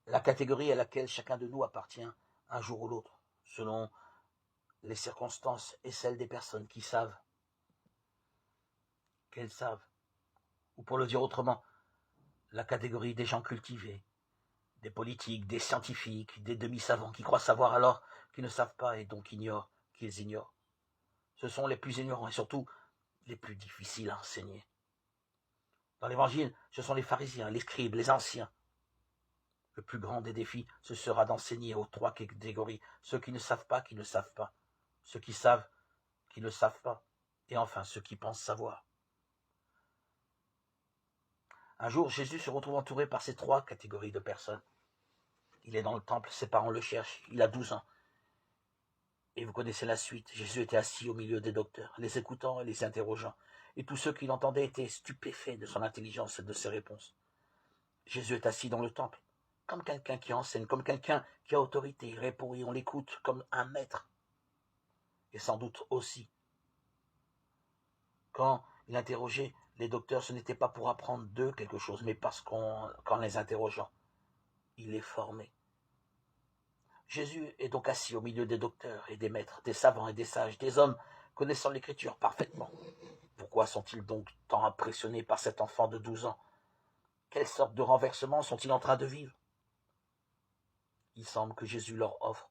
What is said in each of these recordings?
la catégorie à laquelle chacun de nous appartient un jour ou l'autre, selon les circonstances et celles des personnes qui savent, qu'elles savent. Ou pour le dire autrement, la catégorie des gens cultivés, des politiques, des scientifiques, des demi-savants qui croient savoir alors qu'ils ne savent pas et donc ignorent qu'ils ignorent. Ce sont les plus ignorants et surtout les plus difficiles à enseigner. Dans l'Évangile, ce sont les pharisiens, les scribes, les anciens. Le plus grand des défis, ce sera d'enseigner aux trois catégories, ceux qui ne savent pas, ceux qui savent, qui ne savent pas, et enfin ceux qui pensent savoir. Un jour, Jésus se retrouve entouré par ces trois catégories de personnes. Il est dans le temple, ses parents le cherchent, il a 12 ans. Et vous connaissez la suite, Jésus était assis au milieu des docteurs, les écoutant et les interrogeant, et tous ceux qui l'entendaient étaient stupéfaits de son intelligence et de ses réponses. Jésus est assis dans le temple, comme quelqu'un qui enseigne, comme quelqu'un qui a autorité, il répond et on l'écoute comme un maître. Et sans doute aussi, quand il interrogeait les docteurs, ce n'était pas pour apprendre d'eux quelque chose, mais parce qu'en les interrogeant, il les formait. Jésus est donc assis au milieu des docteurs et des maîtres, des savants et des sages, des hommes connaissant l'écriture parfaitement. Pourquoi sont-ils donc tant impressionnés par cet enfant de 12 ans? Quelle sorte de renversement sont-ils en train de vivre? Il semble que Jésus leur offre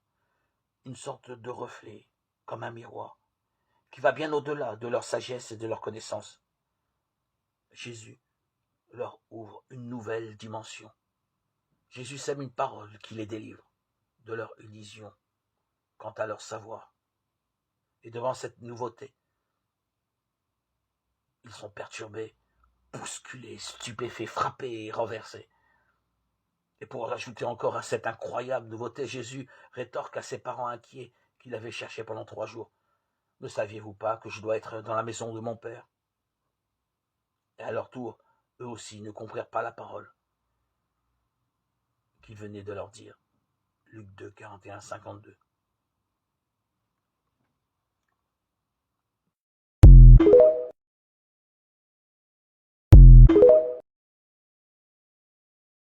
une sorte de reflet, comme un miroir, qui va bien au-delà de leur sagesse et de leur connaissance. Jésus leur ouvre une nouvelle dimension. Jésus sème une parole qui les délivre de leur illusion quant à leur savoir. Et devant cette nouveauté, ils sont perturbés, bousculés, stupéfaits, frappés et renversés. Et pour rajouter encore à cette incroyable nouveauté, Jésus rétorque à ses parents inquiets qui l'avaient cherché pendant 3 jours. Ne saviez-vous pas que je dois être dans la maison de mon Père? Et à leur tour, eux aussi ne comprirent pas la parole qu'il venait de leur dire. Luc 2, 41, 52.